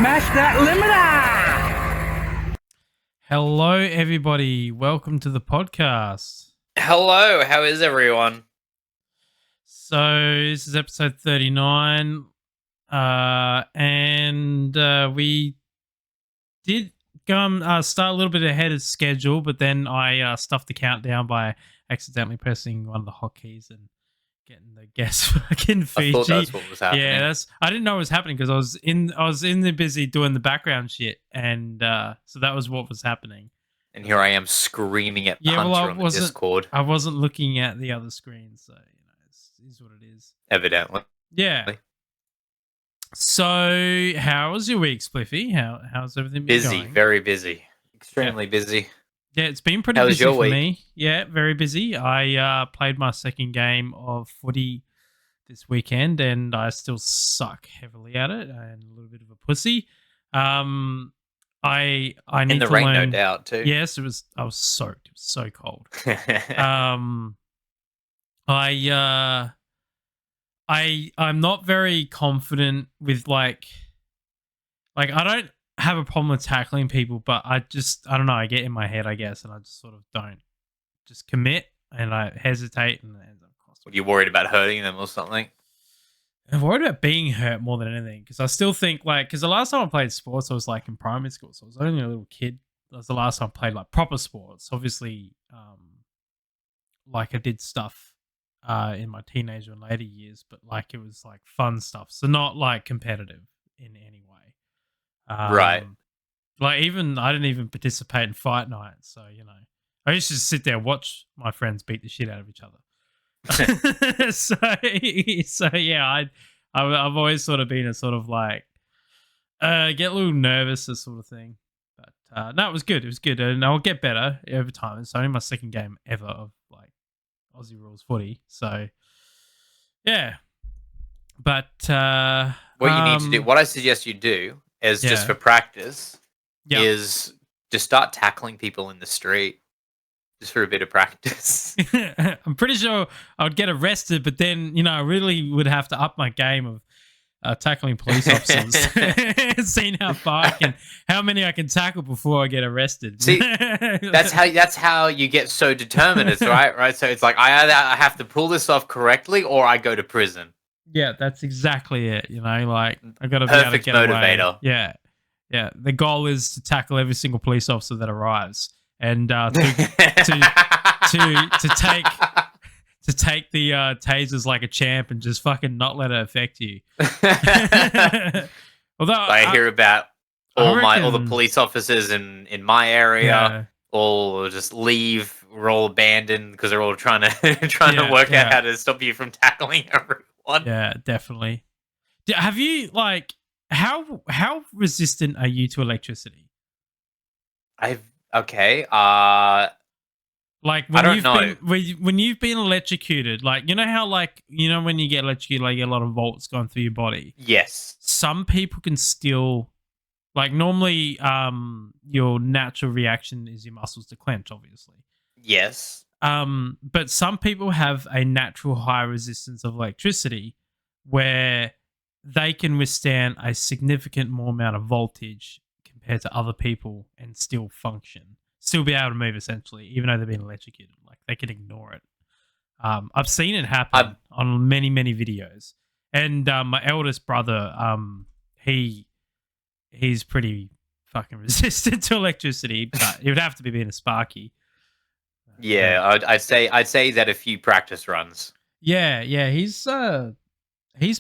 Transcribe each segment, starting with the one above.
Smash that limiter! Hello, everybody. Welcome to the podcast. Hello, how is everyone? So this is episode 39, and we did start a little bit ahead of schedule, but then I stuffed the countdown by accidentally pressing one of the hotkeys and getting the guest fucking Fiji. I thought that's what was happening. Yeah, I didn't know it was happening because I was in the busy doing the background shit, and so that was what was happening. And here I am screaming at Punter on the Discord. I wasn't looking at the other screen, so it is what it is. Evidently. Yeah. So, how was your week, Spliffy? How's everything been going? Busy, very busy, extremely busy. Yeah, it's been pretty busy for me. Yeah, very busy. I played my second game of footy this weekend, and I still suck heavily at it, and a little bit of a pussy. I need in the to rain, learn, no doubt, too. Yes, it was. I was soaked. It was so cold. I'm not very confident with like I don't have a problem with tackling people, but I don't know. I get in my head, I guess, and I just sort of don't just commit, and I hesitate, and it ends up costing. Were you worried about hurting them or something? I'm worried about being hurt more than anything, because I still think because the last time I played sports, I was like in primary school, so I was only a little kid. That was the last time I played like proper sports. Obviously, I did stuff in my teenager and later years, but like it was like fun stuff, so not like competitive in any way. Right. Like even I didn't even participate in fight nights, so I used to just sit there and watch my friends beat the shit out of each other. so yeah, I've always sort of been a sort of like get a little nervous, this sort of thing. But no, it was good. It was good, and I'll get better over time. It's only my second game ever of like Aussie rules footy, so yeah. But what you need to do, what I suggest you do, is just for practice, is just start tackling people in the street. Just for a bit of practice. I'm pretty sure I would get arrested, but then, I really would have to up my game of tackling police officers. Seeing how far how many I can tackle before I get arrested. See, that's how you get so determined, right? So it's like I either have to pull this off correctly or I go to prison. Yeah, that's exactly it. Like I got to be perfect able to get motivator. Away. Yeah. The goal is to tackle every single police officer that arrives. And to take the tasers like a champ and just fucking not let it affect you. Although I hear about all the police officers in my area all just leave. We're all abandoned because they're all trying to work out how to stop you from tackling everyone. Yeah, definitely. Have you how resistant are you to electricity? Okay. Like when you've been electrocuted, like how when you get electrocuted, like you get a lot of volts going through your body. Yes. Some people can still, like normally, your natural reaction is your muscles to clench, obviously. Yes. But some people have a natural high resistance of electricity, where they can withstand a significant more amount of voltage compared to other people and still function, still be able to move essentially, even though they've been electrocuted. Like they can ignore it. I've seen it happen on many, many videos. And my eldest brother, he's pretty fucking resistant to electricity, but it would have to be being a Sparky. Yeah, I'd say that a few practice runs. Yeah, he's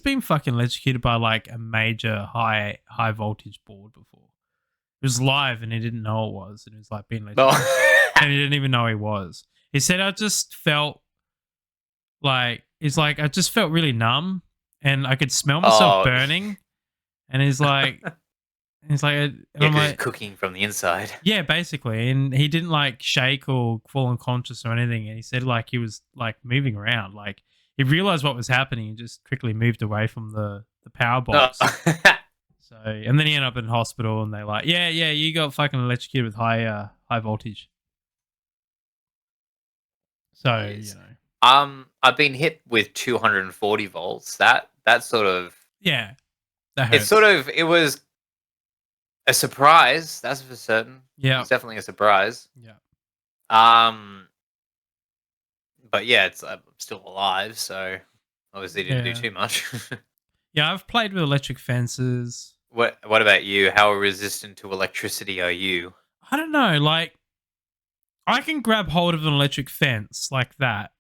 been fucking electrocuted by like a major high voltage board before. It was live and he didn't know it was, and it was like being electrocuted, and he didn't even know he was. He said, I just felt like I just felt really numb, and I could smell myself burning. And he's like, because cooking from the inside. Yeah, basically. And he didn't like shake or fall unconscious or anything. And he said like he was like moving around, like he realized what was happening and just quickly moved away from the power box. So, and then he ended up in hospital, and they're like, yeah, you got fucking electrocuted with high voltage. So, I've been hit with 240 volts. That sort of, that hurts. It was A surprise, that's for certain. Yeah. It's definitely a surprise. Yeah. But yeah, it's I'm still alive, so obviously didn't do Yeah. too much. Yeah, I've played with electric fences. What about you? How resistant to electricity are you? I don't know, like I can grab hold of an electric fence like that.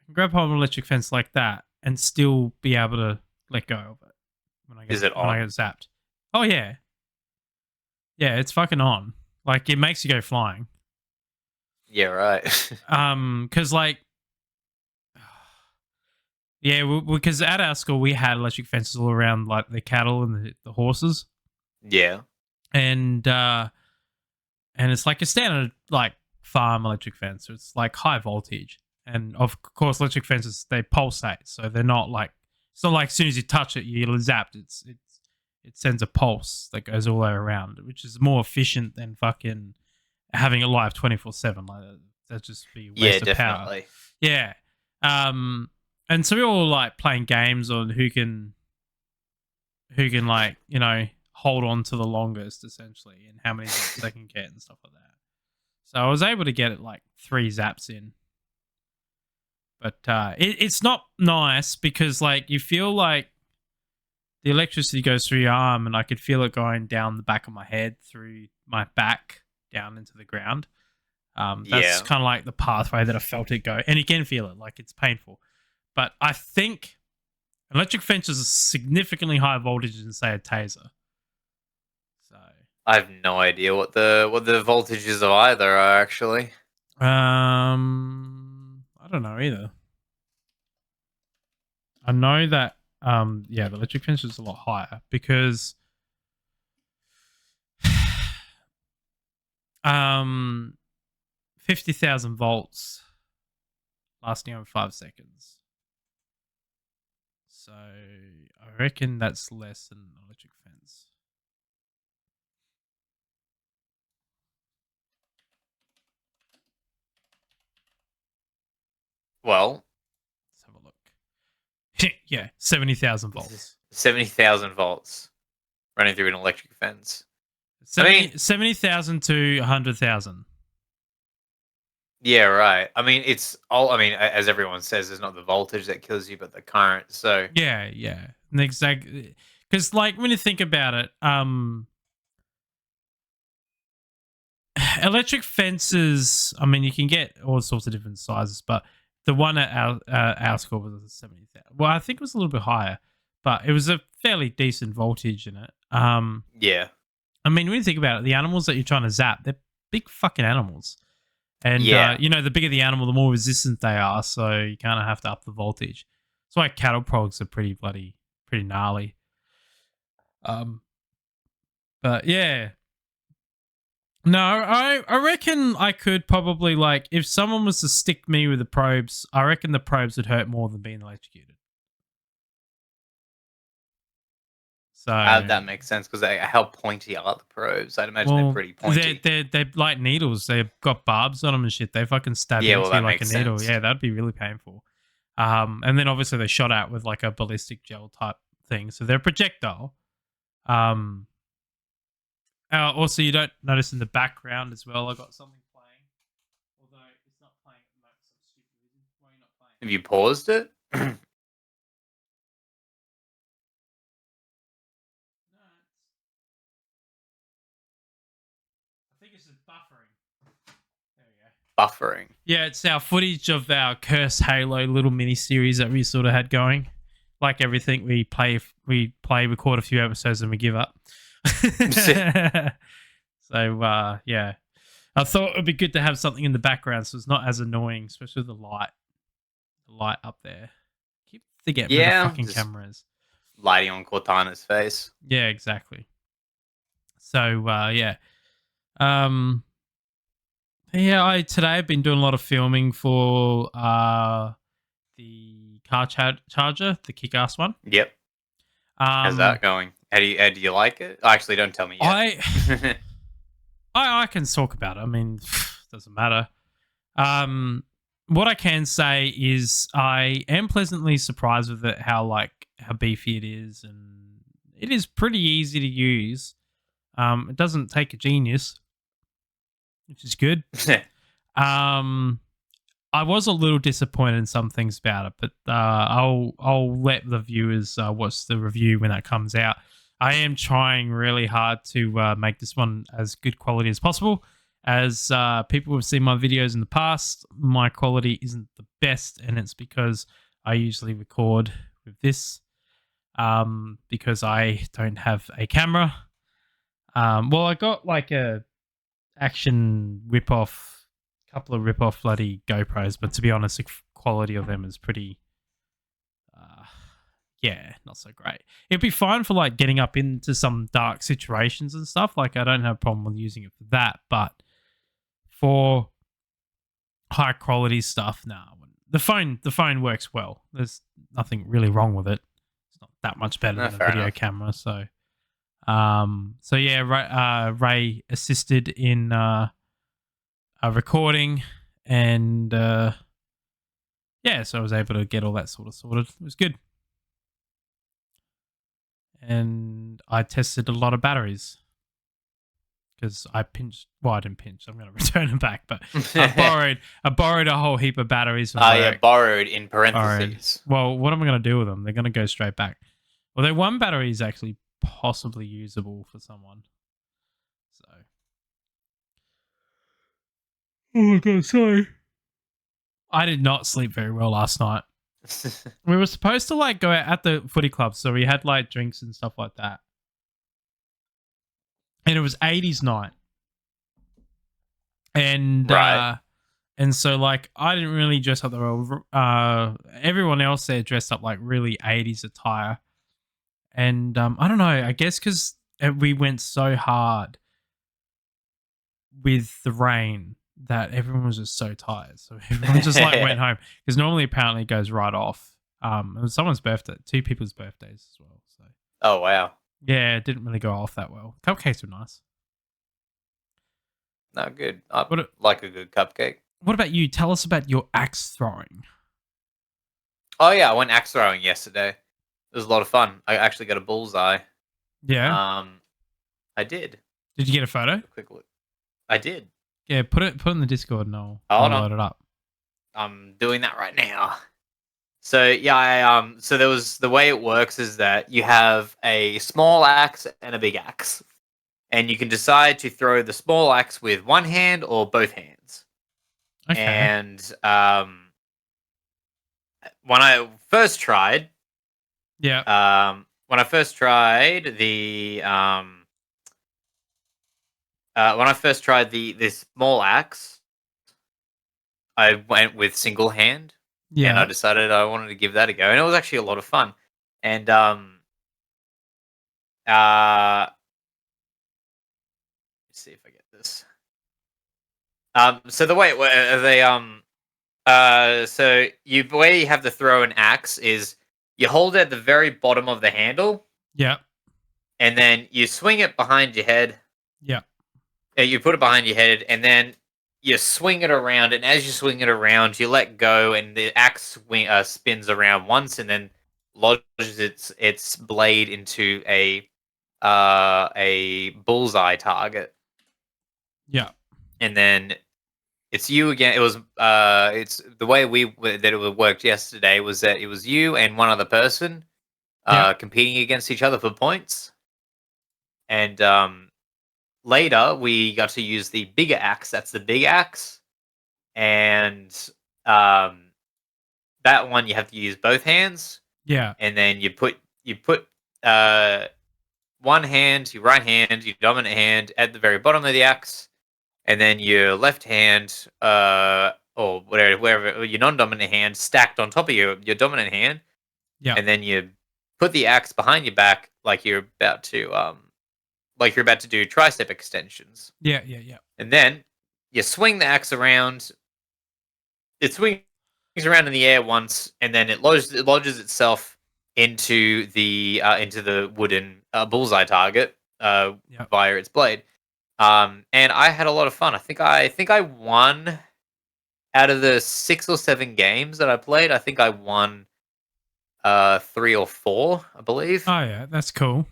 I can grab hold of an electric fence like that and still be able to let go of it Is it when I on? get zapped. Oh yeah. Yeah, it's fucking on. Like it makes you go flying. Yeah, right. Cuz like yeah, because at our school we had electric fences all around like the cattle and the horses. Yeah. And it's like a standard like farm electric fence. So it's like high voltage, and of course electric fences they pulsate, so they're not like it's not like as soon as you touch it you're zapped. It sends a pulse that goes all the way around, which is more efficient than fucking having it live 24/7. Like that just be a Yeah, waste of power. definitely. Yeah. And so we all like playing games on who can like hold on to the longest essentially and how many zaps they can get and stuff like that. So I was able to get it like 3 zaps in, but it's not nice because like you feel like the electricity goes through your arm and I could feel it going down the back of my head through my back down into the ground. That's Yeah. kind of like the pathway that I felt it go, and you can feel it like it's painful. But I think electric fences are significantly higher voltage than say a taser. So I have no idea what the voltages of either are actually. I don't know either. I know that yeah, the electric fence is a lot higher because 50,000 volts lasting over 5 seconds. So I reckon that's less than an electric fence. Well, Let's have a look. Yeah, 70,000 volts. 70,000 volts running through an electric fence. I mean, 70,000 to 100,000. yeah, right. I mean, it's all. I mean, as everyone says, it's not the voltage that kills you, but the current. So Yeah, yeah. Exactly. Because like when you think about it, electric fences, I mean, you can get all sorts of different sizes, but the one at our school was a 70,000. Well, I think it was a little bit higher, but it was a fairly decent voltage in it. yeah, I mean, when you think about it, the animals that you're trying to zap, they're big fucking animals. And, yeah, the bigger the animal, the more resistant they are, so you kind of have to up the voltage. That's why cattle progs are pretty gnarly. But yeah. No, I reckon I could probably, like, if someone was to stick me with the probes, I reckon the probes would hurt more than being electrocuted. So that makes sense because how pointy are the probes? I'd imagine they're pretty pointy. They're like needles. They've got barbs on them and shit. They fucking stab Yeah, into well, you that like a makes needle. sense. Yeah, that'd be really painful. And then obviously they shot out with like a ballistic gel type thing, so they're a projectile. Also, you don't notice in the background as well. I got something playing, although it's not playing at the moment for some stupid reason. Why are you not playing? Have you paused it? No, I think it's just buffering. There we go. Buffering. Yeah, it's our footage of our Curse Halo little mini series that we sort of had going. Like everything, we record a few episodes, and we give up. So yeah, I thought it would be good to have something in the background so it's not as annoying, especially the light up there. Keep forgetting where the fucking camera is. Lighting on Cortana's face. Yeah, exactly. So yeah. Yeah, today I've been doing a lot of filming for the car charger, the kick-ass one. Yep. How's that going? How do you like it? Actually, don't tell me yet. I can talk about it. I mean, doesn't matter. What I can say is I am pleasantly surprised with it, how beefy it is, and it is pretty easy to use. It doesn't take a genius, which is good. I was a little disappointed in some things about it, but I'll let the viewers watch the review when that comes out. I am trying really hard to make this one as good quality as possible. As people who have seen my videos in the past, my quality isn't the best, and it's because I usually record with this because I don't have a camera. Well, I got like a action rip-off, couple of rip-off bloody GoPros, but to be honest, the quality of them is pretty not so great. It'd be fine for like getting up into some dark situations and stuff. Like I don't have a problem with using it for that, but for high quality stuff, nah. The phone works well. There's nothing really wrong with it. It's not that much better than a video camera. So yeah, Ray assisted in recording, and so I was able to get all that sort of sorted. It was good. And I tested a lot of batteries because I pinched. Well, I didn't pinch. I'm going to return them back, but I borrowed a whole heap of batteries. Borrowed in parentheses. Borrowed. Well, what am I going to do with them? They're going to go straight back. Well, one battery is actually possibly usable for someone. So, oh my god, sorry. I did not sleep very well last night. We were supposed to like go out at the footy club, so we had like drinks and stuff like that. And it was 80s night. And and so like I didn't really dress up the well. Everyone else there dressed up like really 80s attire. And I don't know, I guess because we went so hard with the rain that everyone was just so tired. So everyone just like went home because normally apparently it goes right off. It was someone's birthday, 2 people's birthdays as well. So oh wow, yeah, it didn't really go off that well. Cupcakes were nice. No, good. I like a good cupcake. What about you? Tell us about your axe throwing. Oh yeah, I went axe throwing yesterday. It was a lot of fun. I actually got a bullseye. Yeah. I did. Did you get a photo? A quick look. I did. Yeah, put it in the Discord and I'll load it up. I'm doing that right now. So yeah, so the way it works is that you have a small axe and a big axe. And you can decide to throw the small axe with one hand or both hands. Okay. And when I first tried, the this small axe, I went with single hand. Yeah. And I decided I wanted to give that a go, and it was actually a lot of fun. And let's see if I get this. So the way the way you have to throw an axe is you hold it at the very bottom of the handle. Yeah. And then you swing it behind your head. Yeah. You put it behind your head, and then you swing it around. And as you swing it around, you let go, and the axe spins around once, and then lodges its blade into a bullseye target. Yeah. And then it's you again. It was it's the way that it worked yesterday was that it was you and one other person competing against each other for points. And later we got to use the bigger axe. That's the big axe. And that one you have to use both hands. Yeah. And then you put one hand, your right hand, your dominant hand at the very bottom of the axe. And then your left hand, or wherever your non-dominant hand, stacked on top of your dominant hand. Yeah. And then you put the axe behind your back, like you're about to do tricep extensions. Yeah. And then you swing the axe around. It swings around in the air once, and then it lodges itself into the wooden bullseye target via its blade. And I had a lot of fun. I think I won out of the 6 or 7 games that I played. I think I won 3 or 4, I believe. Oh yeah, that's cool.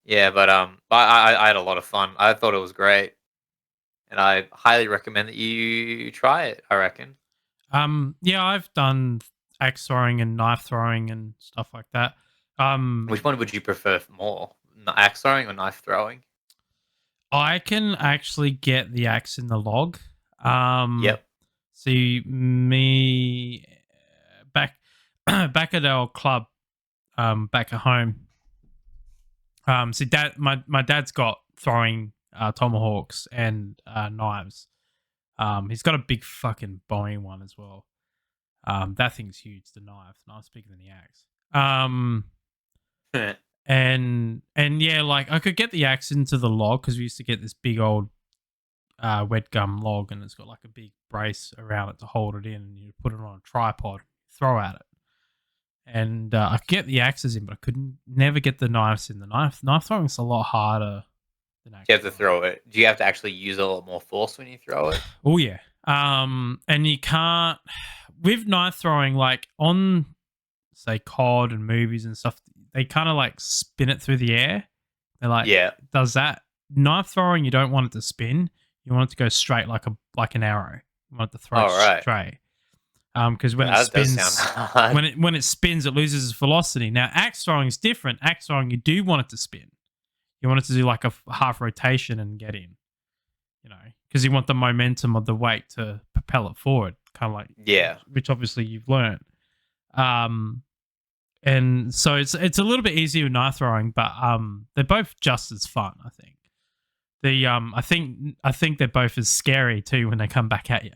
Yeah, but I had a lot of fun. I thought it was great, and I highly recommend that you try it. I reckon. Yeah, I've done axe throwing and knife throwing and stuff like that. Which one would you prefer more, axe throwing or knife throwing? I can actually get the axe in the log. Um, Yep. See me back back at our club, back at home. See, my dad's got throwing tomahawks and knives. He's got a big fucking Boeing one as well. That thing's huge. The knife, knife's bigger than the axe. And yeah, like I could get the axe into the log because we used to get this big old wet gum log, and it's got like a big brace around it to hold it in, and you put it on a tripod, throw at it. And I could get the axes in, but I couldn't never get the knives in. The knife throwing is a lot harder than axe You have to throwing. throw it. Do you have to actually use a lot more force when you throw it? Oh yeah. And you can't with knife throwing, like on say COD and movies and stuff, they kind of like spin it through the air. They're like, Yeah. does that knife throwing? You don't want it to spin. You want it to go straight like an arrow. You want it to throw All right. straight. Because when it That does spins, sound hard. when it spins, it loses its velocity. Now, axe throwing is different. Axe throwing, you do want it to spin. You want it to do like a half rotation and get in. You know, because you want the momentum of the weight to propel it forward, kind of like Yeah. which obviously you've learned. And so it's a little bit easier with knife throwing, but they're both just as fun. I think I think they're both as scary too when they come back at you.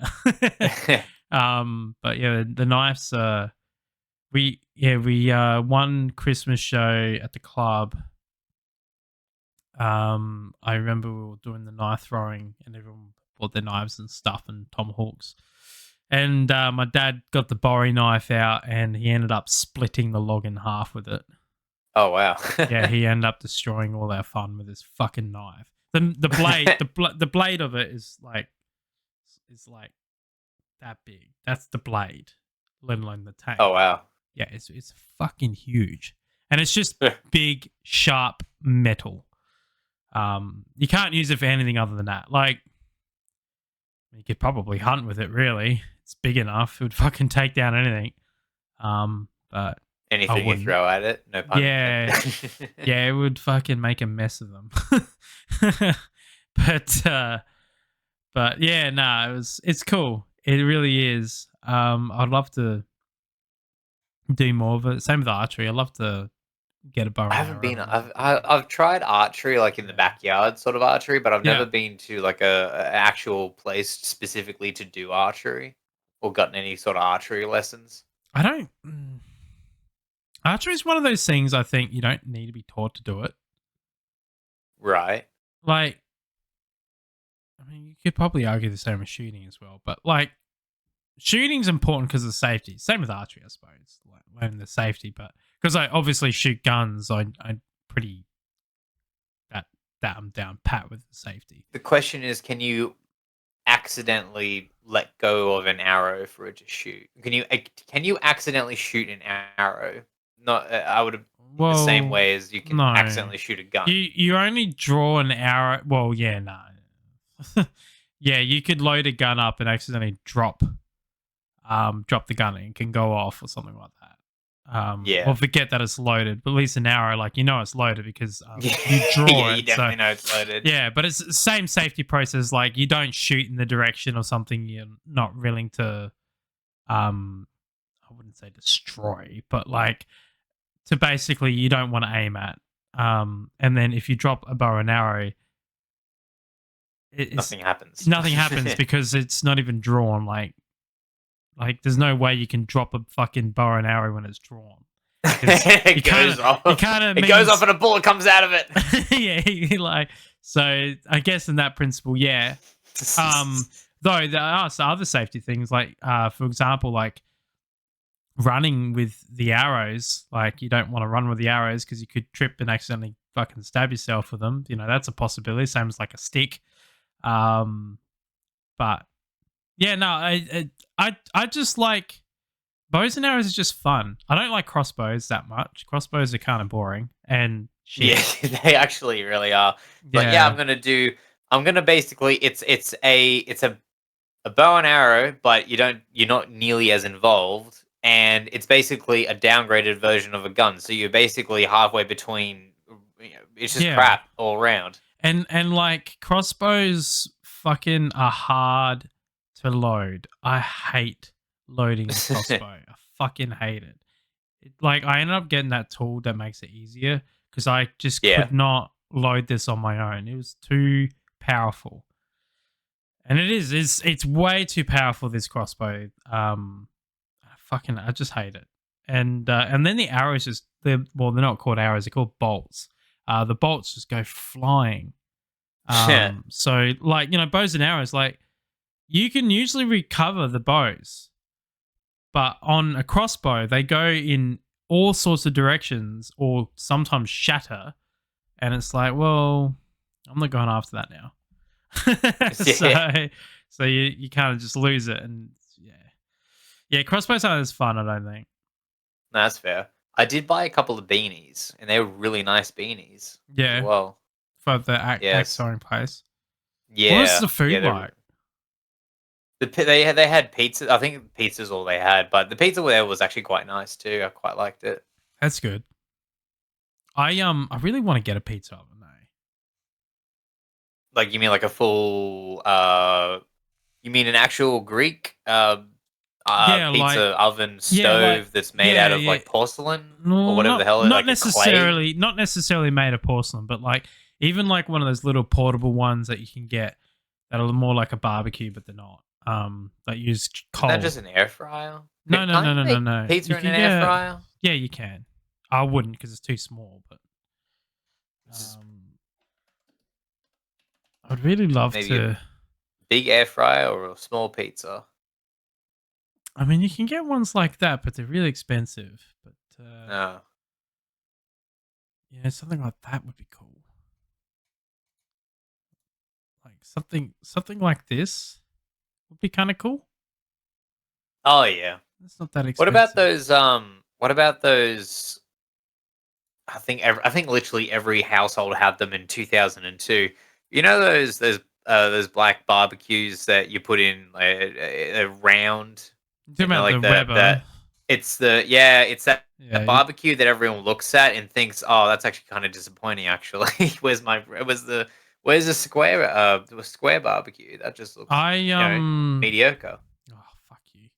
But yeah, the knives. We one Christmas show at the club. I remember we were doing the knife throwing, and everyone bought their knives and stuff and tomahawks. And my dad got the Bowie knife out, and he ended up splitting the log in half with it. Oh wow. Yeah, he ended up destroying all our fun with his fucking knife. The blade the blade of it is like that big. That's the blade, let alone the tank. Oh wow. Yeah, it's fucking huge, and it's just big, sharp metal. You can't use it for anything other than that. Like, you could probably hunt with it. Really, it's big enough. It would fucking take down anything. But Anything you throw at it, no pun. yeah, yeah, it would fucking make a mess of them. But yeah, nah, it's cool. It really is. I'd love to do more of it. Same with archery. I'd love to get a bow and I haven't arrow been. and I've tried archery, like in the backyard sort of archery, but I've Yeah. never been to like a actual place specifically to do archery, or gotten any sort of archery lessons. I don't. Archery is one of those things I think you don't need to be taught to do it. Right. Like, I mean, you could probably argue the same with shooting as well, but like, shooting's important because of safety. Same with archery, I suppose. Like, learning the safety, but because I obviously shoot guns, I'm pretty that I'm down pat with the safety. The question is, can you accidentally let go of an arrow for it to shoot? Can you accidentally shoot an arrow? Not I would have the same way as you can accidentally shoot a gun. You only draw an arrow. Well, yeah, no. Yeah, you could load a gun up and accidentally drop the gun and it can go off or something like that. Yeah. Or forget that it's loaded. But at least an arrow, like, it's loaded because you draw yeah, it. you definitely know it's loaded. Yeah, but it's the same safety process. Like, you don't shoot in the direction of something you're not willing to, I wouldn't say destroy, but like to basically you don't want to aim at. And then if you drop a bow and arrow, nothing happens. Nothing happens because it's not even drawn. Like there's no way you can drop a fucking bow and arrow when it's drawn. It goes off. It goes off and a bullet comes out of it. Yeah, like, so I guess in that principle, yeah. Though there are some other safety things, like for example, like running with the arrows. Like, you don't want to run with the arrows because you could trip and accidentally fucking stab yourself with them. That's a possibility. Same as like a stick. But yeah, no, I just like bows and arrows is just fun. I don't like crossbows that much. Crossbows are kind of boring, and Yeah, shit. they actually really are. But yeah, I'm gonna basically it's a bow and arrow, but you're not nearly as involved, and it's basically a downgraded version of a gun. So you're basically halfway between. It's just Yeah. crap all around. And like crossbows fucking are hard to load. I hate loading a crossbow. I fucking hate it. Like I ended up getting that tool that makes it easier because I just Yeah. could not load this on my own. It was too powerful. And it's way too powerful, this crossbow. I just hate it. And then the arrows they're not called arrows, they're called bolts. The bolts just go flying. So like, bows and arrows, like you can usually recover the bows, but on a crossbow, they go in all sorts of directions or sometimes shatter. And it's like, well, I'm not going after that now. So you kind of just lose it. And yeah, crossbows aren't as fun, I don't think. That's fair. I did buy a couple of beanies, and they were really nice beanies. Yeah, As well. for the axe Yes. throwing place. Yeah. What was the food like? They had pizza. I think pizza's all they had, but the pizza there was actually quite nice too. I quite liked it. That's good. I really want to get a pizza oven though. Like you mean like a full you mean an actual Greek Yeah, pizza oven stove that's made out of like porcelain or whatever the hell, not like necessarily, not necessarily made of porcelain, but like even like one of those little portable ones that you can get that are more like a barbecue, but they're not. That use coal. Isn't that just an air fryer? No. Pizza in an air fryer? Yeah, you can. I wouldn't because it's too small, but I'd really love to. Big air fryer or a small pizza? I mean, you can get ones like that, but they're really expensive. But No. yeah, something like that would be cool. Like something like this would be kind of cool. Oh yeah. It's not that expensive. What about those? What about those? I think literally every household had them in 2002. You know those black barbecues that you put in a round. You're talking about the Weber. It's that barbecue that everyone looks at and thinks, oh, that's actually kind of disappointing. Actually, where's the square barbecue? That just looks mediocre. Oh fuck you.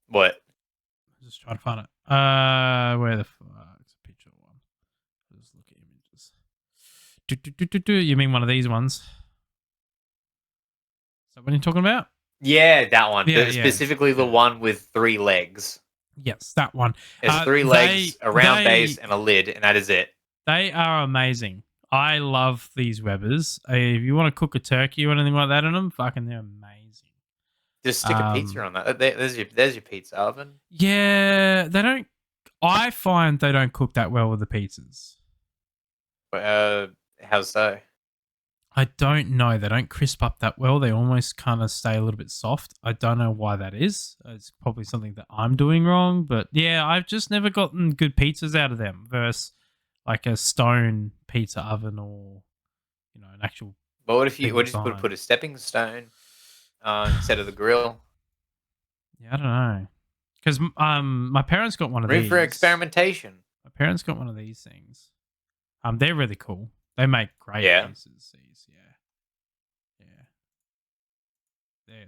What? I'm just trying to find it. Where the fuck's a picture one? Just look at images. You mean one of these ones? Is that what you're talking about? Yeah, that one. Specifically the one with 3 legs. Yes, that one. There's 3 legs, a round base, and a lid, and that is it. They are amazing. I love these Webers. If you want to cook a turkey or anything like that in them, fucking they're amazing. Just stick a pizza on that. There's your pizza oven. Yeah, they don't. I find they don't cook that well with the pizzas. How so? I don't know. They don't crisp up that well. They almost kind of stay a little bit soft. I don't know why that is. It's probably something that I'm doing wrong. But yeah, I've just never gotten good pizzas out of them versus like a stone pizza oven or an actual. But what if you put a stepping stone instead of the grill? Yeah, I don't know. Because my parents got one of these. Room for experimentation. My parents got one of these things. They're really cool. They make great pieces.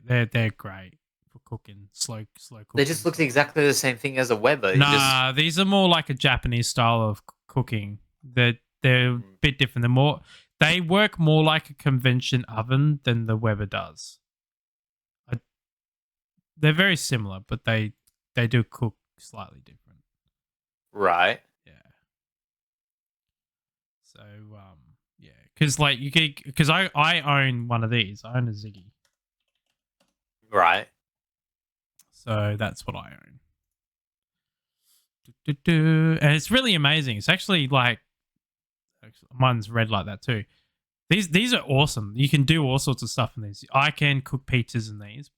They're great for cooking, slow cooking. They just look exactly the same thing as a Weber. Nah, these are more like a Japanese style of cooking. They're a bit different. They work more like a convention oven than the Weber does. They're very similar, but they do cook slightly different. Right. Yeah. So yeah, because I own one of these. I own a Ziggy. Right. So that's what I own. And it's really amazing. It's actually mine's red like that too. These are awesome. You can do all sorts of stuff in these. I can cook pizzas in these.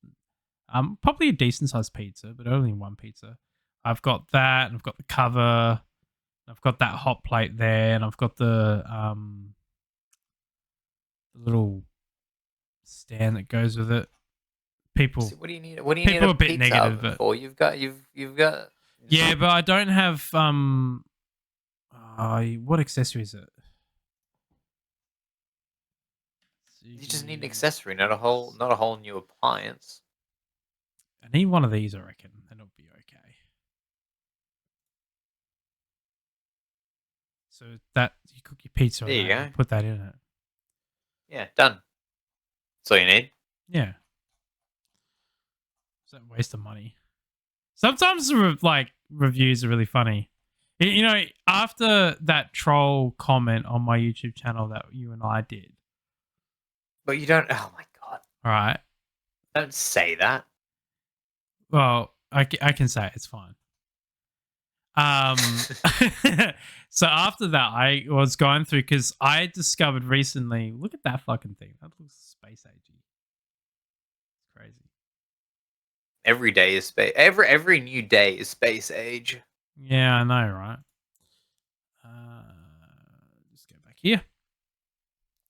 Probably a decent sized pizza, but only one pizza. I've got that, and I've got the cover. I've got that hot plate there, and I've got the little stand that goes with it. People, what do you need? What do you need people a a bit pizza negative, oven but for? You've got. yeah, but I don't have what accessory is it? You just need an accessory, not a whole new appliance. I need one of these, I reckon, and it'll be okay. So that you cook your pizza, There you go. put that in it. Yeah, done. That's all you need. Yeah. It's a waste of money. Sometimes reviews are really funny. You know, after that troll comment on my YouTube channel that you and I did. But you don't. Oh my god! All right. Don't say that. Well, I can say it. It's fine. So after that, I was going through because I discovered recently. Look at that fucking thing. That looks space agey. It's crazy. Every day is space. Every new day is space age. Yeah, I know, right? Just go back here.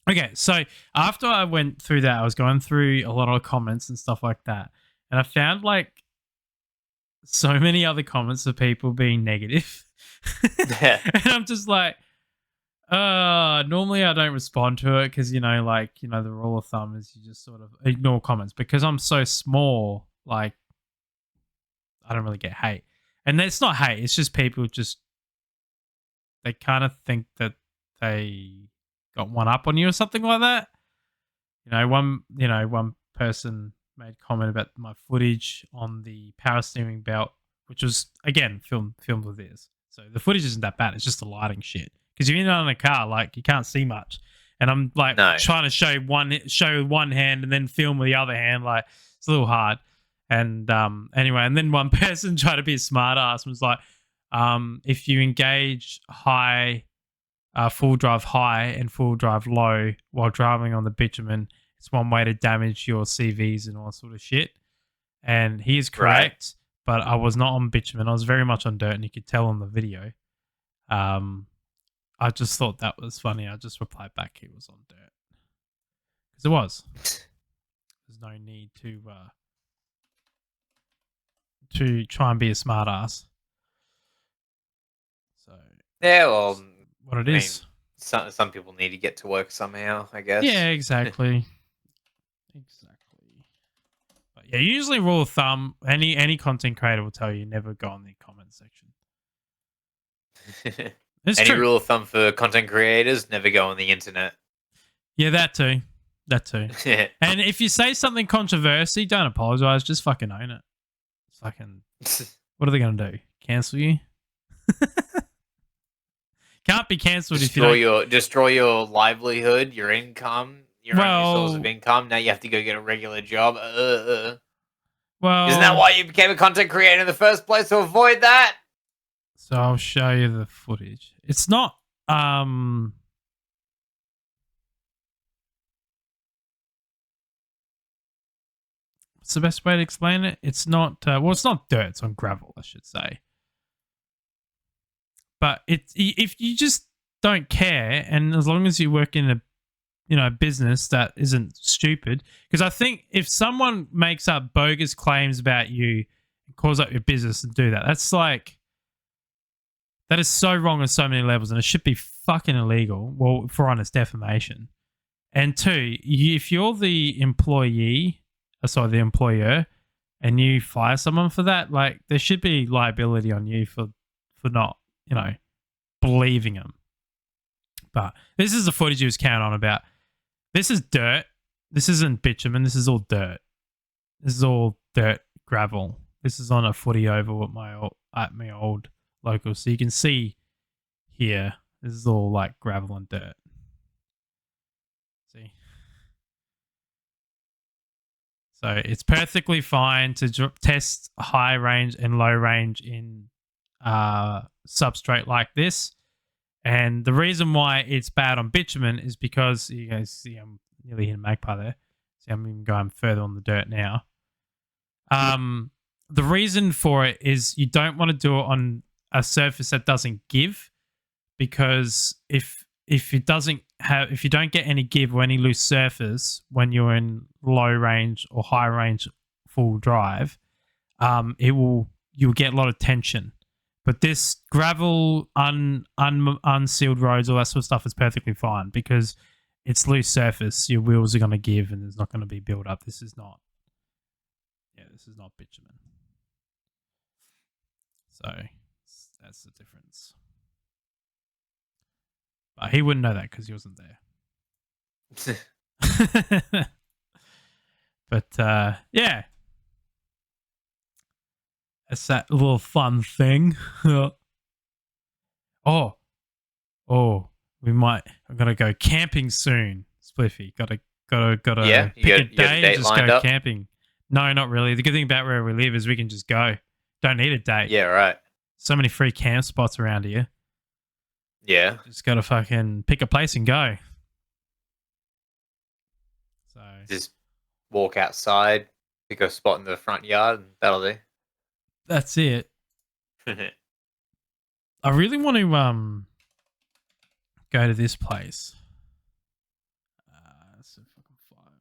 Okay, so after I went through that, I was going through a lot of comments and stuff like that, and I found like so many other comments of people being negative. Yeah. And I'm just like, normally I don't respond to it because, the rule of thumb is you just sort of ignore comments because I'm so small. Like, I don't really get hate. And it's not hate. It's just people they kind of think that they got one up on you or something like that. One person made a comment about my footage on the power steering belt, which was again filmed with this. So the footage isn't that bad. It's just the lighting shit. Because you're in a car, like you can't see much, and I'm like trying to show one hand and then film with the other hand. Like it's a little hard. And anyway, and then one person tried to be a smart ass and was like, if you engage full drive high and full drive low while driving on the bitumen, it's one way to damage your CVs and all that sort of shit. And he is correct, but I was not on bitumen. I was very much on dirt, and you could tell on the video. I just thought that was funny. I just replied back he was on dirt. Because it was. There's no need to try and be a smart ass. So yeah, well, what it is. Some people need to get to work somehow, I guess. Yeah, exactly. Exactly. But yeah, usually rule of thumb, any content creator will tell you never go on the comment section. It's Any true. rule of thumb for content creators, never go on the internet. Yeah, that too. And if you say something controversy, don't apologize. Just fucking own it. What are they going to do? Cancel you? Can't be cancelled if you destroy your livelihood, your income, your only source of income. Now you have to go get a regular job. Well, isn't that why you became a content creator in the first place, to avoid that? So I'll show you the footage. It's not what's the best way to explain it? It's not it's not dirt, it's on gravel, I should say. But if you just don't care, and as long as you work in a business that isn't stupid, because I think if someone makes up bogus claims about you and calls up your business and do that, that is so wrong on so many levels, and it should be fucking illegal. Well, for one, it's defamation. And two, if you're the employer, and you fire someone for that, like there should be liability on you for not, believing them. But this is the footage he was counting on about. This is dirt. This isn't bitumen. This is all dirt. This is all dirt, gravel. This is on a footy oval at my old local. So you can see here, this is all like gravel and dirt. See? So it's perfectly fine to test high range and low range in substrate like this. And the reason why it's bad on bitumen is because you guys see I'm nearly hitting magpie there. See, I'm even going further on the dirt now. The reason for it is you don't want to do it on a surface that doesn't give, because if you don't get any give or any loose surface when you're in low range or high range full drive, you'll get a lot of tension. But this gravel, unsealed roads, all that sort of stuff is perfectly fine because it's loose surface. Your wheels are going to give and there's not going to be build up. This is not bitumen. So that's the difference. But he wouldn't know that because he wasn't there. But yeah. It's that little fun thing. Oh, I'm gonna go camping soon, Spliffy. Gotta Yeah, pick a day and just go up? camping. No, not really. The good thing about where we live is we can just go. Don't need a date. Yeah, right. So many free camp spots around here. Yeah. Just gotta fucking pick a place and go. So just walk outside, pick a spot in the front yard, and that'll do. That's it. I really want to go to this place. Let's see if I can find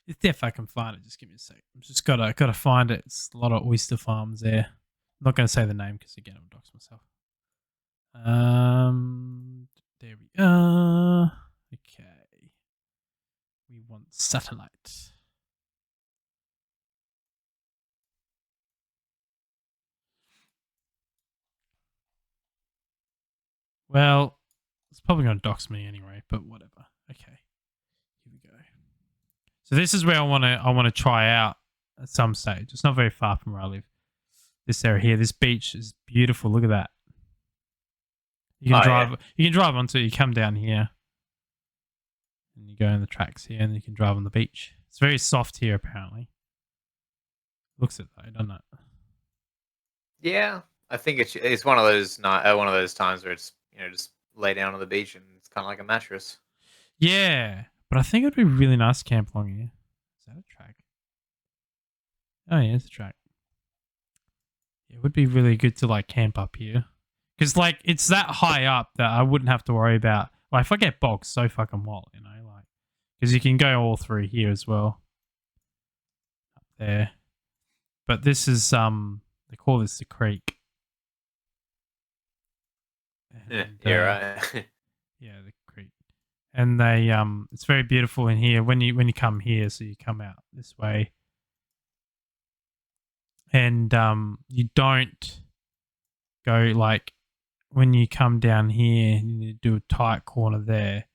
it. If I can find it, just give me a sec. I've just gotta find it. It's a lot of oyster farms there. I'm not gonna say the name because again I'll dox myself. There we are. Okay. We want satellite. Well, it's probably going to dox me anyway, but whatever. Okay, here we go. So this is where I want to try out at some stage. It's not very far from where I live. This area here, this beach is beautiful. Look at that. You can drive. Yeah. You can drive onto it. You come down here, and you go in the tracks here, and you can drive on the beach. It's very soft here, apparently. Looks it though, doesn't it? Yeah, I think it's one of those times where it's just lay down on the beach and it's kind of like a mattress. Yeah, but I think it'd be really nice to camp along here. Is that a track? Oh yeah, it's a track. Yeah, it would be really good to like camp up here. Because like it's that high up that I wouldn't have to worry about. Like if I get bogged so fucking well, like because you can go all through here as well. Up there. But this is they call this the creek. And, yeah, right. Yeah, the creek. And they it's very beautiful in here when you come here, so you come out this way. And you don't go like when you come down here, you need to do a tight corner there.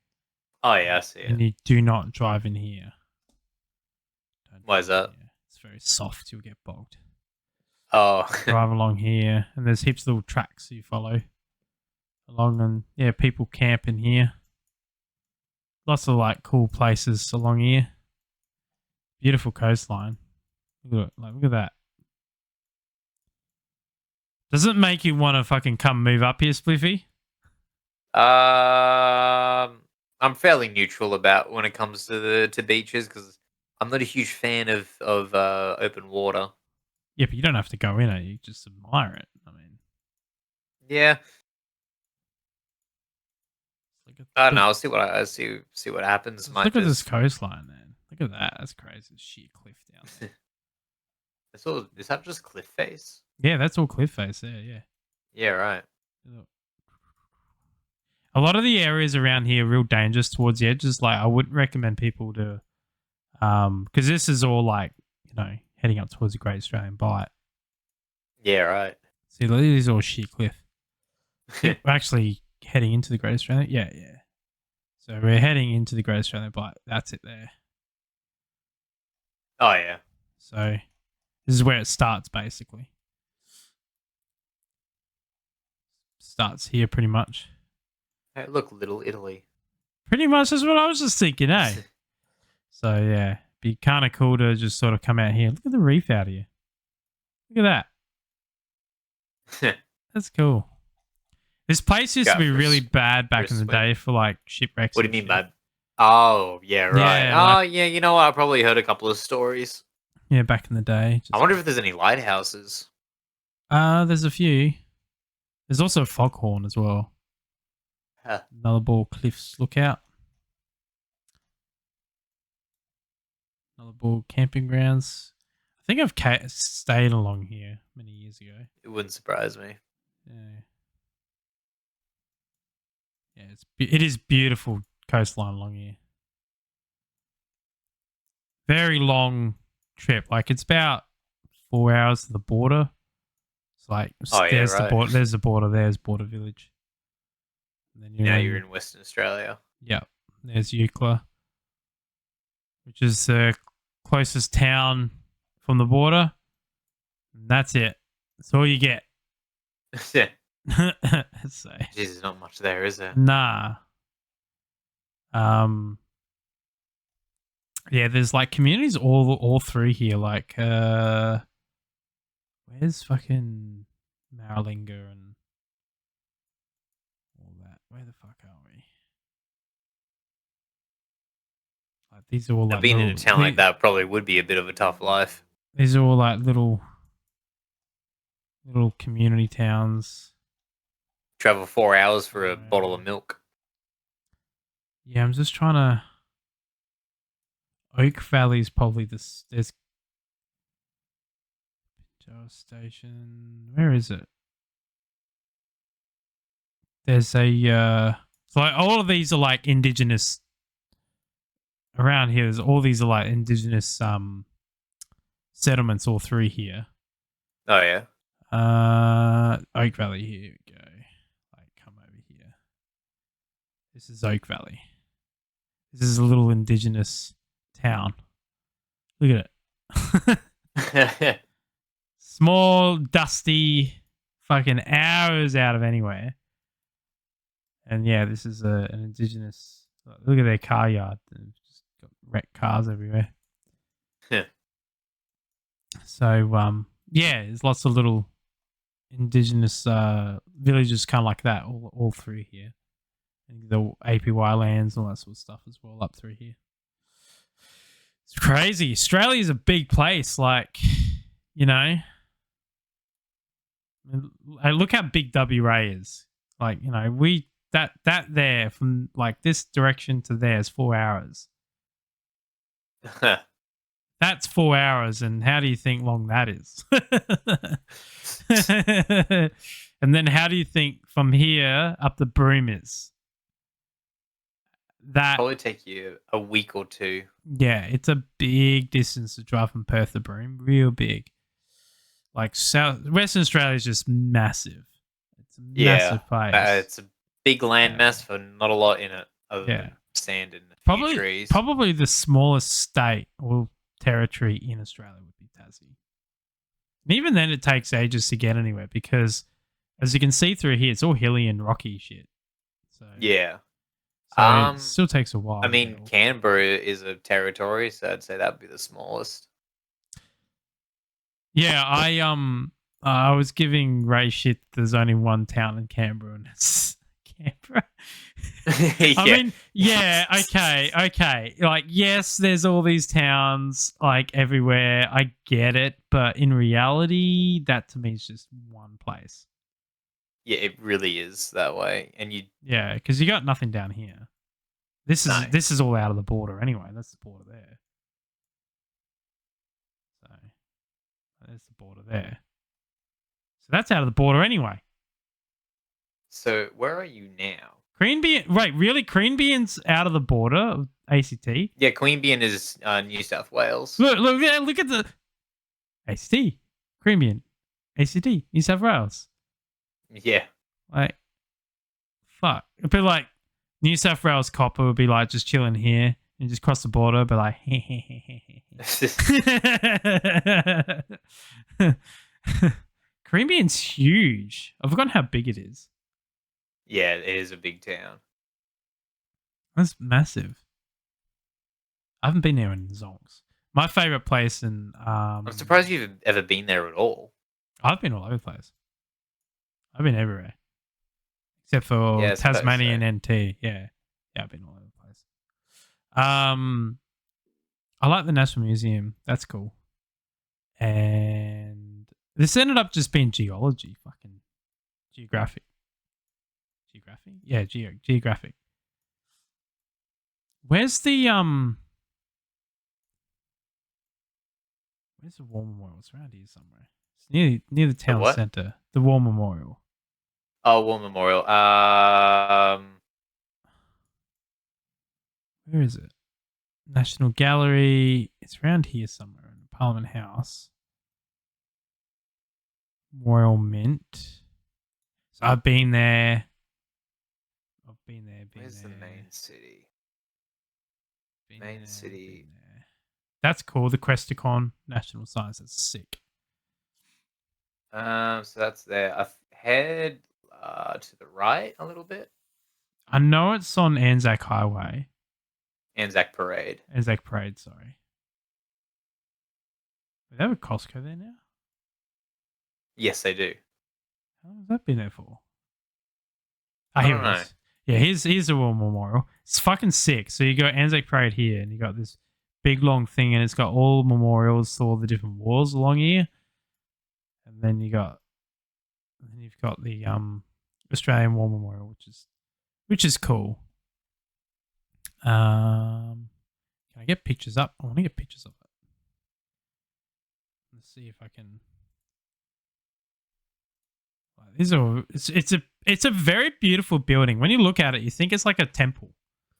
Oh yeah, I see it. And you do not drive in here. Why is that? It's very soft, you'll get bogged. Oh. Drive along here, and there's heaps of little tracks you follow along, and yeah, people camp in here. Lots of like cool places along here. Beautiful coastline. Look at that. Does it make you want to fucking come move up here, Spliffy? I'm fairly neutral about when it comes to beaches because I'm not a huge fan of open water. Yeah, but you don't have to go in it. You just admire it. I mean, yeah. I don't know. I'll see what happens. Look at this coastline, man. Look at that. That's crazy. Sheer cliff down there. Is that just cliff face? Yeah, that's all cliff face there. Yeah. Yeah, right. A lot of the areas around here are real dangerous towards the edges. Like, I wouldn't recommend people to, because this is all like, heading up towards the Great Australian Bight. Yeah, right. See, this is all sheer cliff. We're actually heading into the Great Australian. Yeah. So we're heading into the Great Australian Bight. That's it there. Oh yeah. So this is where it starts, basically. Starts here, pretty much. Hey, look, Little Italy. Pretty much, that's what I was just thinking, eh? So yeah, be kind of cool to just sort of come out here. Look at the reef out here. Look at that. That's cool. This place used to be really bad back in the day for like shipwrecks. What do you mean bad? Oh, yeah, right. Yeah, yeah, you know what? I probably heard a couple of stories. Yeah, back in the day. I wonder if there's any lighthouses. There's a few. There's also Foghorn as well. Huh. Nullarbor Cliffs Lookout. Nullarbor Camping Grounds. I think I've stayed along here many years ago. It wouldn't surprise me. Yeah. Yeah, it is beautiful coastline along here. Very long trip. Like it's about 4 hours to the border. It's like there's the border. There's the border. There's Border Village. And then you're in Western Australia. Yep. There's Eucla, which is the closest town from the border. And that's it. That's all you get. Yeah. So, Jeez, there's not much there, is there? Nah. Yeah, there's like communities all through here. Like, where's fucking Maralinga and all that? Where the fuck are we? Like, these are all like being in a town like that probably would be a bit of a tough life. These are all like little community towns. Travel 4 hours for a bottle of milk. Yeah, I'm just trying to. Oak Valley is probably there's Joe Station. Where is it? There's a so like all of these are like indigenous around here. There's all these are like indigenous settlements all through here. Oh yeah. Oak Valley, here we go. Like come over here. This is Oak Valley. This is a little indigenous town. Look at it. Small, dusty, fucking hours out of anywhere. And yeah, this is an indigenous. Look at their car yard. They've just got wrecked cars everywhere. Yeah. So yeah, there's lots of little indigenous villages kind of like that all through here. And the APY lands and all that sort of stuff as well up through here. It's crazy. Australia's a big place. Like, you know, look how big WA is. Like, you know, that there from like this direction to there is 4 hours. That's 4 hours, and how do you think long that is? And then how do you think from here up the Broome is? That probably take you a week or two. Yeah, it's a big distance to drive from Perth to Broome. Real big. Like Western Australia is just massive. It's a massive place. It's a big land mass for not a lot in it other than sand and a few trees. Probably the smallest state or territory in Australia would be Tassie. And even then it takes ages to get anywhere because as you can see through here, it's all hilly and rocky shit. So yeah. So it still takes a while. I mean, Canberra is a territory, so I'd say that would be the smallest. Yeah, I was giving Ray shit. There's only one town in Canberra, and it's Canberra. I mean, yeah, okay. Like, yes, there's all these towns like everywhere. I get it, but in reality, that to me is just one place. Yeah, it really is that way, and because you got nothing down here. This is all out of the border anyway. That's the border there. So there's the border there. So that's out of the border anyway. So where are you now? Queanbeyan, right? Really, Queanbeyan's out of the border of ACT. Yeah, Queanbeyan is New South Wales. Look at the ACT, Queanbeyan, ACT, New South Wales. Yeah. Like, fuck. It'd be like New South Wales copper would be like just chilling here and just cross the border, but like, Queanbeyan's huge. I've forgotten how big it is. Yeah, it is a big town. That's massive. I haven't been there in zonks. My favorite place in I'm surprised you've ever been there at all. I've been all over the place. I've been everywhere. Except for Tasmania and NT. Yeah, I've been all over the place. I like the National Museum. That's cool. And this ended up just being geography. Yeah, geographic. Where's the War Memorial? It's around here somewhere. It's near the town center. The War Memorial. Oh, War Memorial. Where is it? National Gallery. It's around here somewhere in Parliament House. Royal Mint. So I've been there. Where's the main city? City. That's cool. The Questacon National Science. That's sick. So that's there. I head to the right a little bit. I know it's on Anzac Highway. Anzac Parade. Sorry. Do they have a Costco there now? Yes, they do. How long has that been there for? Here it is. Yeah, here's the War Memorial. It's fucking sick. So you got Anzac Parade here, and you got this big long thing, and it's got all memorials to all the different wars along here. And then you've got the Australian War Memorial, which is cool. Can I get pictures up? I want to get pictures of it. Let's see if I can. It's a very beautiful building. When you look at it, you think it's like a temple.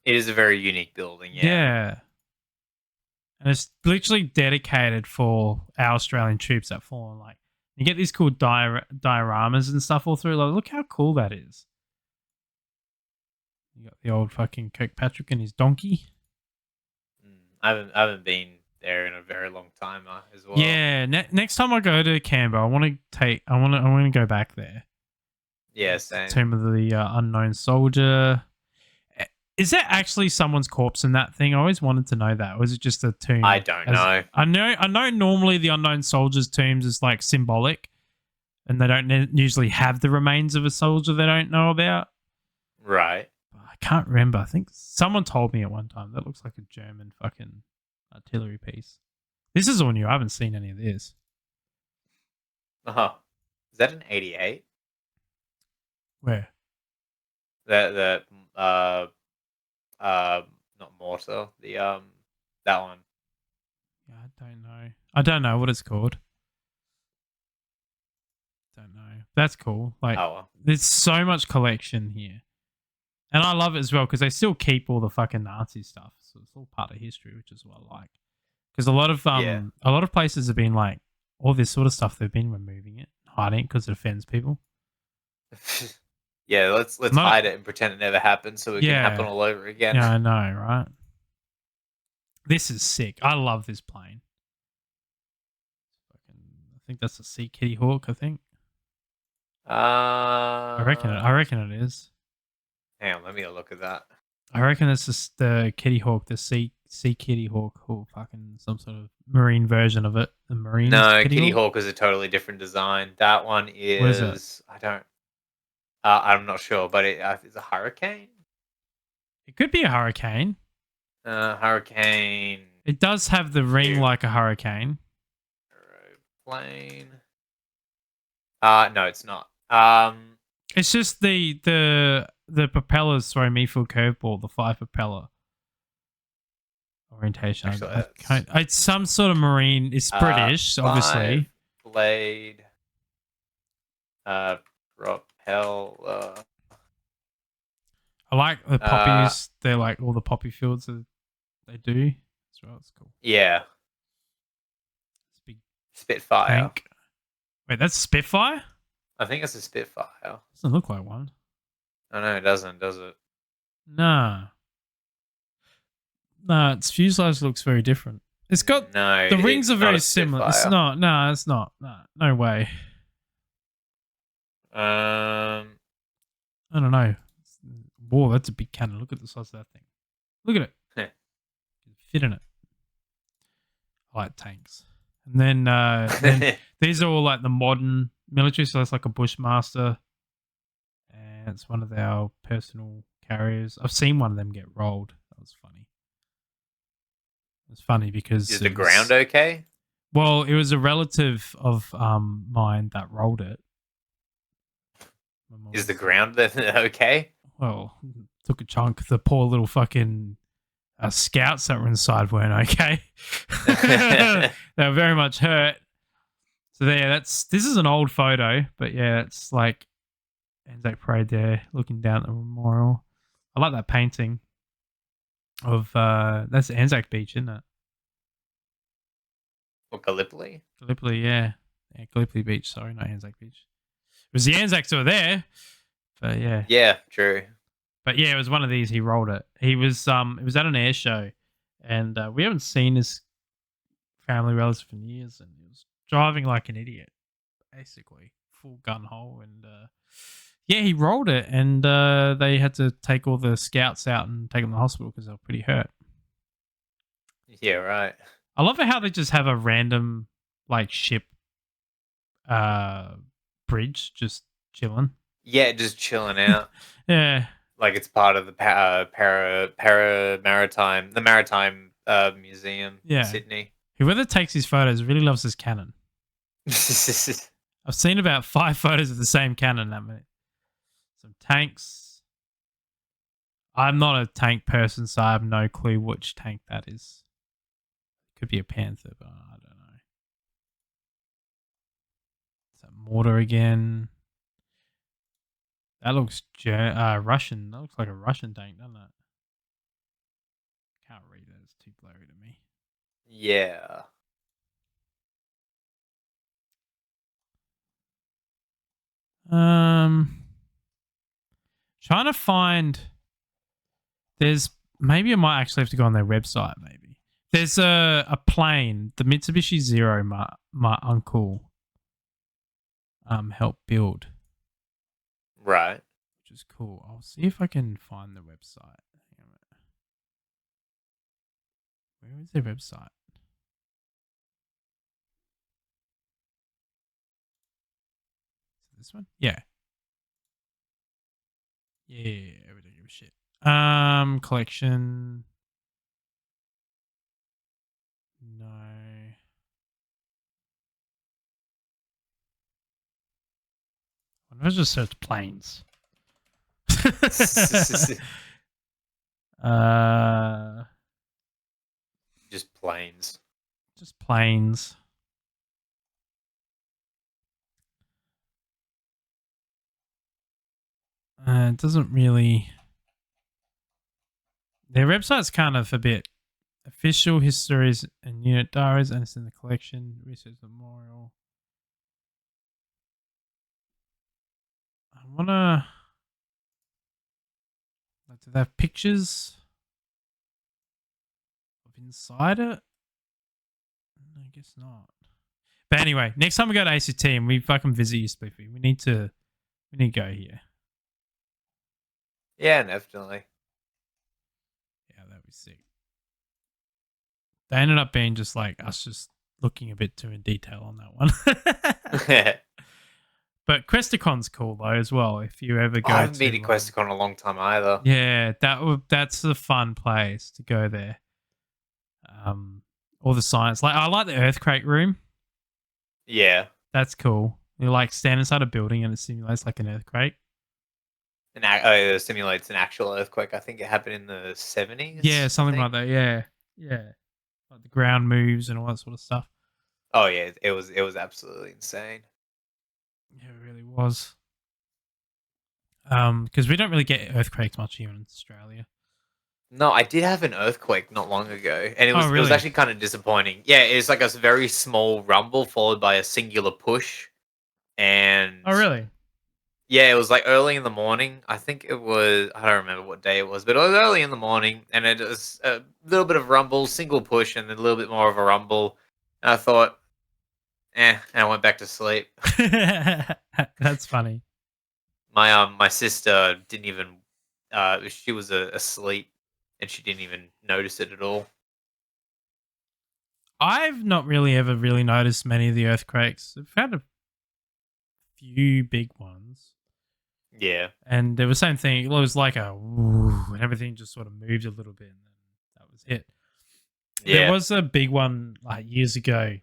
It is a very unique building. Yeah. And it's literally dedicated for our Australian troops that fallen. Like, you get these cool dioramas and stuff all through. Like, look how cool that is. You got the old fucking Kirkpatrick and his donkey. I haven't been there in a very long time as well. Yeah, next time I go to Canberra, I want to go back there. Yeah, same. Tomb of the Unknown Soldier. Is there actually someone's corpse in that thing? I always wanted to know that. Or is it just a tomb? I don't know. I know normally the Unknown Soldier's tombs is like symbolic, and they don't usually have the remains of a soldier they don't know about. Right. I can't remember. I think someone told me at one time that looks like a German fucking artillery piece. This is all new. I haven't seen any of this. Uh-huh. Is that an 88? Where? Not mortar. That one. Yeah, I don't know what it's called. Don't know. That's cool. Like, there's so much collection here. And I love it as well because they still keep all the fucking Nazi stuff. So it's all part of history, which is what I like. Because a lot of places have been like, all this sort of stuff, they've been removing it, hiding it because it offends people. Yeah, let's hide it and pretend it never happened so it can happen all over again. Yeah, I know, right? This is sick. I love this plane. I think that's a Sea Kitty Hawk, I think. I reckon it is. Hang on, let me look at that. I reckon it's just the Kitty Hawk, the Sea Kitty Hawk, or fucking some sort of marine version of it. The marine. No, Kitty Hawk is a totally different design. That one is. What is it? I'm not sure, but it's a Hurricane. It could be a Hurricane. Hurricane. It does have the ring like a Hurricane. Plane. No, it's not. It's just the propellers throw me for a curveball. The 5 propeller orientation. Actually, it's some sort of marine. It's British, obviously. Blade. Propeller. I like the poppies. They're like all the poppy fields that they do. As well, it's cool. Yeah. It's a big Spitfire. Tank. Wait, that's a Spitfire? I think it's a Spitfire. Doesn't look like one. Oh no, it doesn't, does it? Nah, its fuselage looks very different. It's got the rings are very similar. It's not. No, it's not. No way. I don't know. Whoa, that's a big cannon. Look at the size of that thing. Look at it. Yeah. Fit in it. I like tanks. And then these are all like the modern military. So it's like a Bushmaster. And it's one of our personal carriers. I've seen one of them get rolled. That was funny. It's funny because... Is the ground okay? Well, it was a relative of mine that rolled it. Is the ground then okay? Well, took a chunk. The poor little fucking scouts that were inside weren't okay. They were very much hurt. So there, this is an old photo, but yeah, it's like Anzac Parade there, looking down at the memorial. I like that painting of that's Anzac Beach, isn't it? Or Gallipoli? Gallipoli, yeah. Gallipoli Beach, sorry, not Anzac Beach. It was the Anzacs that were there, but yeah. Yeah, true. But yeah, it was one of these. He rolled it. It was at an air show, and we haven't seen his family relative in years, and he was driving like an idiot, basically full gun hole, and yeah, he rolled it, and they had to take all the scouts out and take them to the hospital because they were pretty hurt. Yeah, right. I love it how they just have a random like ship bridge just chilling. Yeah, just chilling out. Yeah. Like it's part of the Maritime Museum in Sydney. Whoever takes his photos really loves his Canon. I've seen about 5 photos of the same Canon that minute. Some tanks. I'm not a tank person, so I have no clue which tank that is. Could be a Panther, but I don't know. Is that mortar again? That looks Russian. That looks like a Russian tank, doesn't it? Can't read it. It's too blurry to me. Yeah. Trying to find. Maybe I might actually have to go on their website. Maybe there's a plane, the Mitsubishi Zero. My uncle helped build. Right. Which is cool. I'll see if I can find the website. Where is their website? Is it this one? Yeah. Yeah, we don't give a shit. Collection. No. Let's just search planes. Just planes. Just planes. It doesn't really. Their website's kind of a bit official histories and unit diaries, and it's in the collection research memorial. I wanna. Do they have pictures of inside it? I guess not. But anyway, next time we go to ACT and we fucking visit you, Spiffy, we need to go here. Yeah, definitely. Yeah, that'd be sick. They ended up being just like us, just looking a bit too in detail on that one. But Questicon's cool though as well. If you ever go, I haven't been to Questicon in a long time either. Yeah, that's a fun place to go there. All the science, like I like the earthquake room. Yeah, that's cool. You like stand inside a building and it simulates like an earthquake. It simulates an actual earthquake. I think it happened in the 70s. Yeah, something like that. Yeah, yeah. Like the ground moves and all that sort of stuff. Oh yeah, it was absolutely insane. Yeah, it really was. Because we don't really get earthquakes much here in Australia. No, I did have an earthquake not long ago, and it was really? It was actually kind of disappointing. Yeah, it's like a very small rumble followed by a singular push, and really? Yeah, it was like early in the morning. I think it was. I don't remember what day it was, but it was early in the morning, and it was a little bit of rumble, single push, and then a little bit more of a rumble. And I thought, and I went back to sleep. That's funny. My sister didn't even. She was asleep, and she didn't even notice it at all. I've not really ever really noticed many of the earthquakes. I've had a few big ones. Yeah. And there was the same thing. It was like a woo, and everything just sort of moved a little bit, and then that was it. Yeah. There was a big one like years ago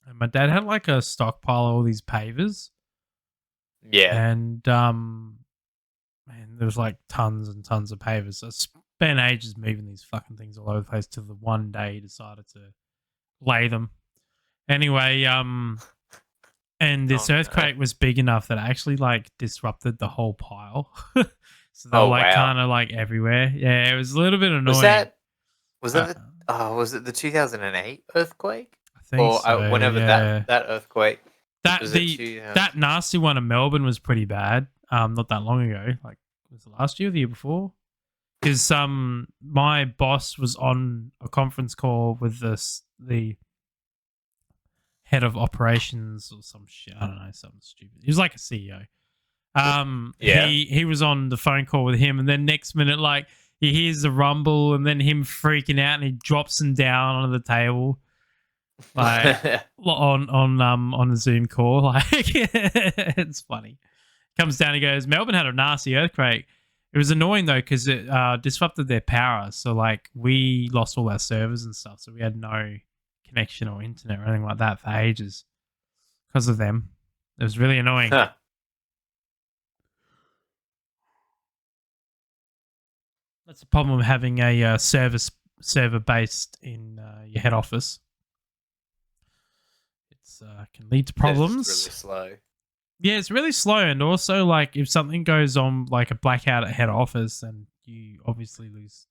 And my dad had like a stockpile of all these pavers. Yeah. And man, there was like tons and tons of pavers. So I spent ages moving these fucking things all over the place till the one day he decided to lay them. Anyway, and this earthquake was big enough that it actually like disrupted the whole pile. So they were like kind of like everywhere. Yeah, it was a little bit annoying. Was it the 2008 earthquake? I think so. Whenever that earthquake. That nasty one in Melbourne was pretty bad. Not that long ago. Like, was it last year or the year before? Because my boss was on a conference call with the head of operations or some shit. I don't know, something stupid. He was like a CEO. He was on the phone call with him, and then next minute, like, he hears the rumble, and then him freaking out, and he drops him down onto the table, like on a Zoom call. Like, it's funny. Comes down, he goes, Melbourne had a nasty earthquake. It was annoying though because it disrupted their power. So like we lost all our servers and stuff, so we had no connection or internet or anything like that for ages because of them. It was really annoying. Huh. That's the problem with having a server based in your head office. It's can lead to problems. It's really slow. Yeah, it's really slow, and also like if something goes on, like a blackout at head office, then you obviously lose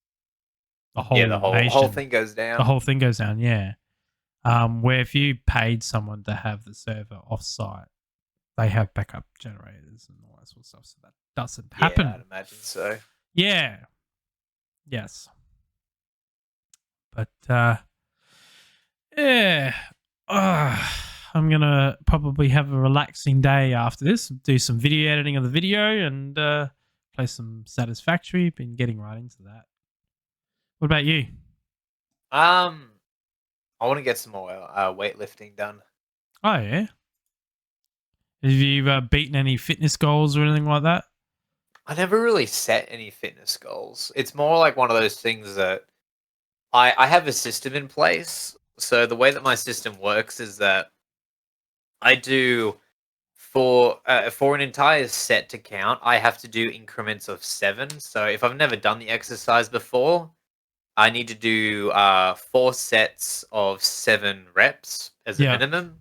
the whole whole thing goes down. The whole thing goes down. Yeah. Where if you paid someone to have the server off-site, they have backup generators and all that sort of stuff, so that doesn't happen. Yeah, I'd imagine so. Yeah. Yes. But yeah. I'm gonna probably have a relaxing day after this. Do some video editing of the video and play some Satisfactory. Been getting right into that. What about you? I want to get some more weightlifting done. Oh yeah. Have you beaten any fitness goals or anything like that? I never really set any fitness goals. It's more like one of those things that I have a system in place. So the way that my system works is that I do for an entire set to count, I have to do increments of 7. So if I've never done the exercise before, I need to do 4 sets of 7 reps as a minimum.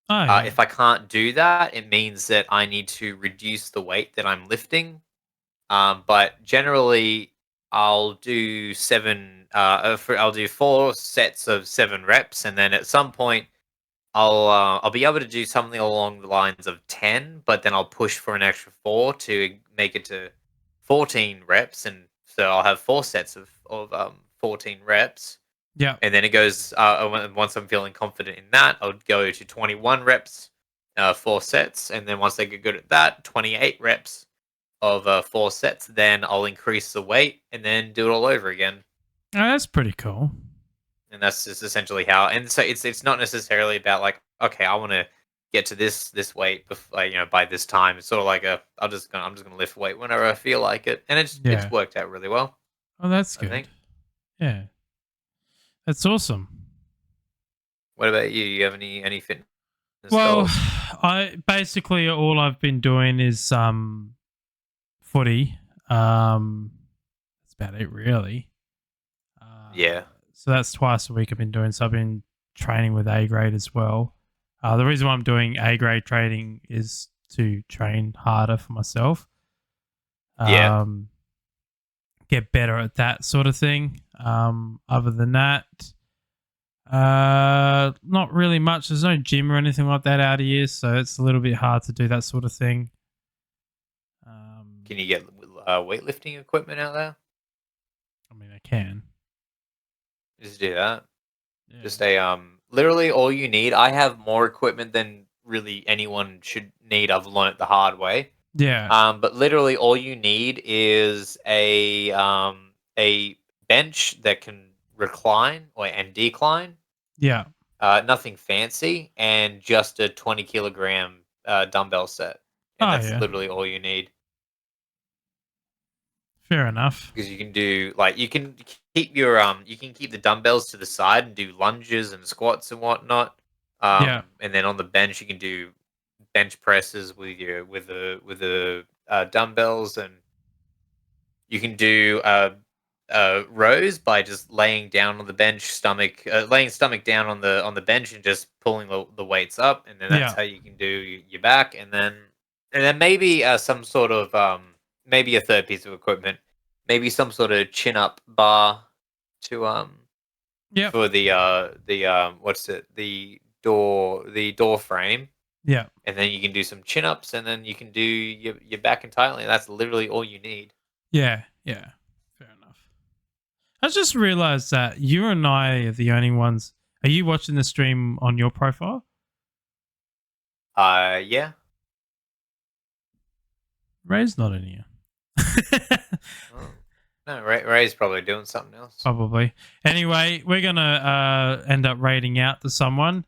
Oh, yeah. If I can't do that, it means that I need to reduce the weight that I'm lifting. But generally, I'll do 4 sets of 7 reps, and then at some point, I'll be able to do something along the lines of 10, but then I'll push for an extra 4 to make it to 14 reps, and so I'll have 4 sets of 14 reps. Yeah. And then it goes, once I'm feeling confident in that, I'll go to 21 reps, 4 sets. And then once I get good at that, 28 reps of 4 sets. Then I'll increase the weight and then do it all over again. Oh, that's pretty cool. And that's just essentially how. And so it's not necessarily about like, okay, I want to get to this weight before, by this time. It's sort of like I'm just gonna lift weight whenever I feel like it, and it's worked out really well. Oh, that's good. I think. Yeah. That's awesome. What about you? You have any fitness goals? Well, basically all I've been doing is footy. That's about it, really. Yeah. So that's twice a week I've been doing. So I've been training with A grade as well. The reason why I'm doing A grade training is to train harder for myself. Get better at that sort of thing. Other than that, not really much. There's no gym or anything like that out here, so it's a little bit hard to do that sort of thing. Can you get weightlifting equipment out there? I mean, I can. Just do that. Yeah. Just literally all you need. I have more equipment than really anyone should need. I've learned the hard way. Yeah. But literally all you need is a bench that can recline and decline. Yeah. Nothing fancy, and just a 20 kilogram dumbbell set. And that's literally all you need. Fair enough. Because you can do you can keep your you can keep the dumbbells to the side and do lunges and squats and whatnot. And then on the bench you can do bench presses with the dumbbells, and you can do rows by just laying down on the bench, laying stomach down on the bench and just pulling the weights up, and then that's how you can do your back, and then maybe some sort of maybe a third piece of equipment, maybe some sort of chin up bar to for the what's it, the door frame. Yeah. And then you can do some chin ups, and then you can do your back entirely. That's literally all you need. Yeah, yeah. Fair enough. I just realized that you and I are the only ones. Are you watching the stream on your profile? Yeah. Ray's not in here. Oh. No, Ray's probably doing something else. Probably. Anyway, we're gonna end up raiding out to someone.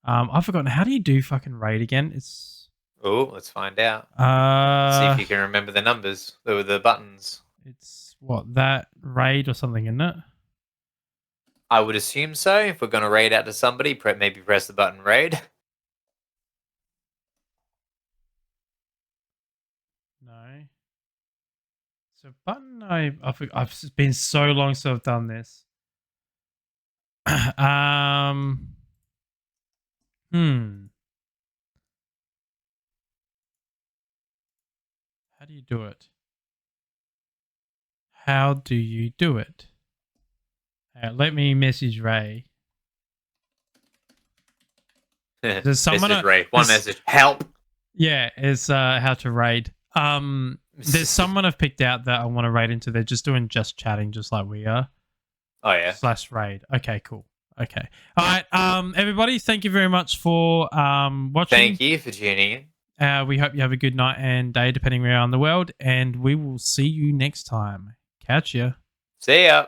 I've forgotten, how do you do fucking raid again? It's let's find out. Let's see if you can remember the numbers. The buttons. It's what, that raid or something, isn't it? I would assume so. If we're gonna raid out to somebody, maybe press the button raid. No. So button I've been so long since I've done this. How do you do it? How do you do it? Let me message Ray. There's someone message Ray. One message. Help. Yeah, it's how to raid. There's someone I've picked out that I want to raid into. They're just doing just chatting, just like we are. Oh yeah. /raid. Okay, cool. Okay. All right. Everybody, thank you very much for watching. Thank you for tuning in. We hope you have a good night and day, depending where you are in the world, and we will see you next time. Catch ya. See ya.